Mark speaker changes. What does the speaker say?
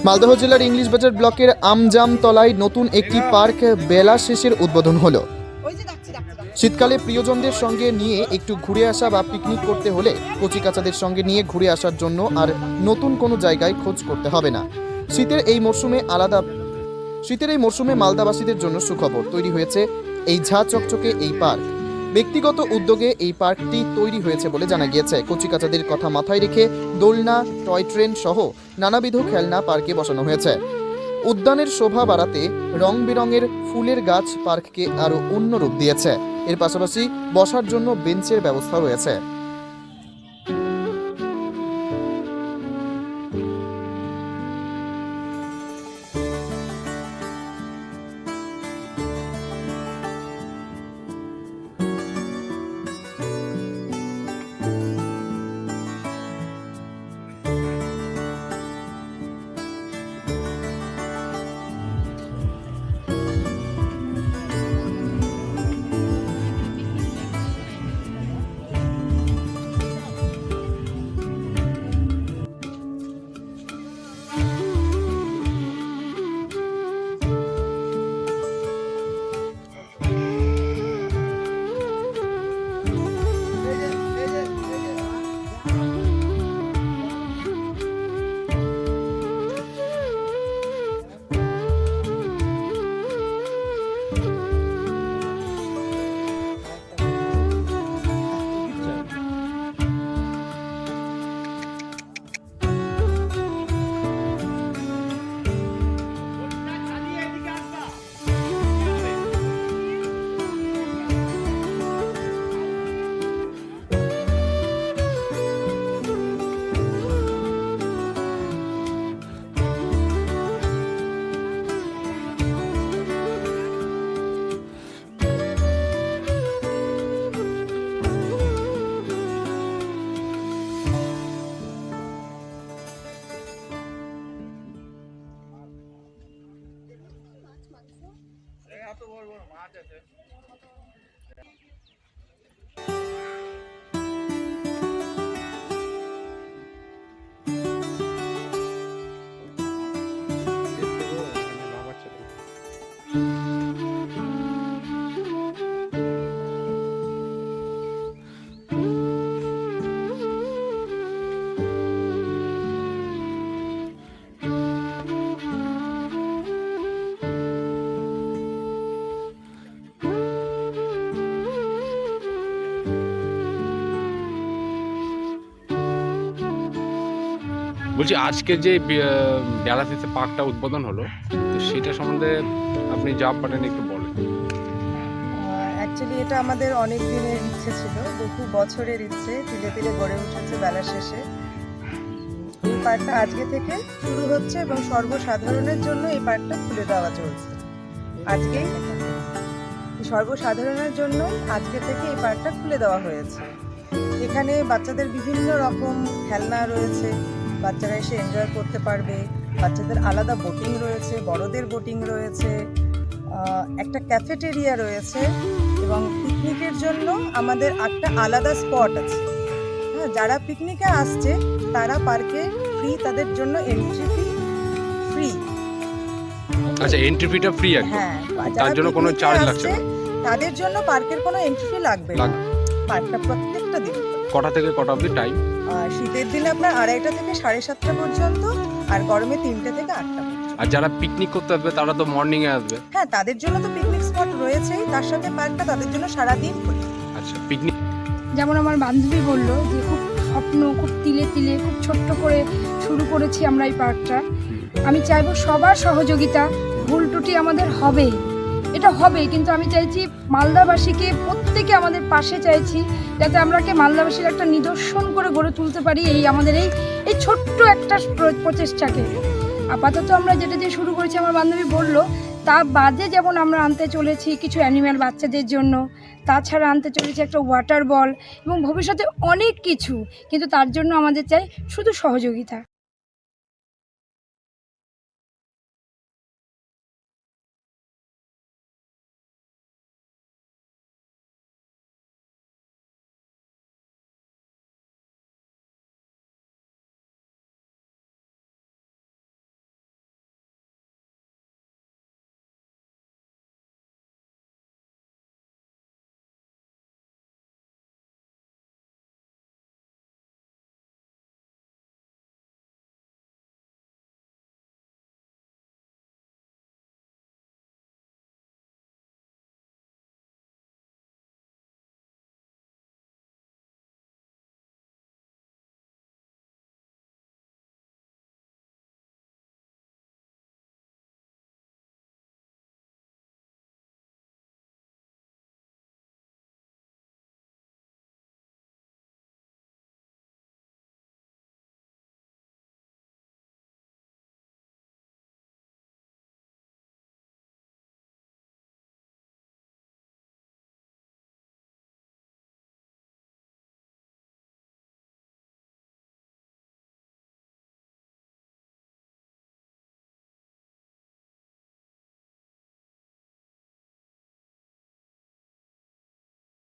Speaker 1: মালদহ জেলার ইংলিশ বাজার ব্লকের আমজামতলায় নতুন একটি পার্ক বেলা শেষের উদ্বোধন হলো। শীতকালে প্রিয়জনদের সঙ্গে নিয়ে একটু ঘুরে আসা বা পিকনিক করতে হলে কচিকাচাদের সঙ্গে নিয়ে ঘুরে আসার জন্য আর নতুন কোনো জায়গায় খোঁজ করতে হবে না। শীতের এই মরশুমে মালদাবাসীদের জন্য সুখবর, তৈরি হয়েছে এই ঝাঁ চকচকে এই পার্ক। ব্যক্তিগত উদ্যোগে এই পার্কটি তৈরি হয়েছে বলে জানা গিয়েছে। কচিকাচাদের কথা মাথায় রেখে দোলনা, টয় ট্রেন সহ নানাবিধ খেলনা পার্কে বসানো হয়েছে। উদ্যানের শোভা বাড়াতে রং বেরঙের ফুলের গাছ পার্ককে আরও অন্য রূপ দিয়েছে। এর পাশাপাশি বসার জন্য বেঞ্চের ব্যবস্থা রয়েছে।
Speaker 2: বলছি, আজকে যে বেলা শেষে পার্কটা উদ্বোধন হলো, তো সেটা সম্বন্ধে আপনি যা পারেন একটু বলেন।
Speaker 3: অ্যাকচুয়ালি এটা আমাদের অনেক দিনের ইচ্ছে ছিল, বহু বছরের ইচ্ছে, ধীরে ধীরে গড়ে উঠেছে বেলা শেষে। এই পার্কটা আজকে থেকে শুরু হচ্ছে এবং সর্বসাধারণের জন্য এই পার্কটা খুলে দেওয়া চলছে। আজকেই সর্বসাধারণের জন্য আজকে থেকে এই পার্কটা খুলে দেওয়া হয়েছে। এখানে বাচ্চাদের বিভিন্ন রকম খেলনা রয়েছে, বাচ্চারা এসে এনজয় করতে পারবে। বাচ্চাদের আলাদা বোটিং রয়েছে, বড়দের বোটিং রয়েছে, একটা ক্যাফেটেরিয়া রয়েছে এবং পিকনিকের জন্য আমাদের একটা আলাদা স্পট আছে। হ্যাঁ, যারা পিকনিকে আসছে তারা পার্কে ফ্রি, তাদের জন্য এন্ট্রি ফি ফ্রি।
Speaker 2: আচ্ছা, এন্ট্রি ফিটা ফ্রি একদম?
Speaker 3: হ্যাঁ,
Speaker 2: তার জন্য কোনো চার্জ লাগছে না?
Speaker 3: তাদের জন্য পার্কের কোনো এন্ট্রি ফি লাগবে না। পার্কটা প্রত্যেকটা দিন
Speaker 2: কটা থেকে কটা অবধি টাইম?
Speaker 3: শীতের দিনে আপনার 2:30টা থেকে 7:30 পর্যন্ত, আর গরমে 3টে থেকে 8টা পর্যন্ত।
Speaker 2: আর যারা পিকনিক করতে আসবে তারা তো মর্নিং এ আসবে?
Speaker 3: হ্যাঁ, তাদের জন্য তো পিকনিক স্পট রয়েছেই, তার সাথে পার্কটা তাদের জন্য সারাদিন খোলা।
Speaker 2: আচ্ছা, পিকনিক
Speaker 4: যেমন আমার বান্ধবী বললো যে খুব স্বপ্ন, খুব তিলে তিলে খুব ছোট্ট করে শুরু করেছি আমরা এই পার্কটা। আমি চাইবো সবার সহযোগিতা, ভুল ত্রুটি আমাদের হবেই, এটা হবে, কিন্তু আমি চাইছি মালদাবাসীকে প্রত্যেকে আমাদের পাশে চাইছি, যাতে আমরাকে মালদাবাসীর একটা নিদর্শন করে গড়ে তুলতে পারি এই আমাদের এই ছোট্ট একটা প্রচেষ্টাকে। আপাতত আমরা যেটা দিয়ে শুরু করেছি আমার বান্ধবী বলল, তা বাদে যেমন আমরা আনতে চলেছি কিছু অ্যানিম্যাল বাচ্চাদের জন্য, তাছাড়া আনতে চলেছি একটা ওয়াটার বল এবং ভবিষ্যতে অনেক কিছু, কিন্তু তার জন্য আমাদের চাই শুধু সহযোগিতা।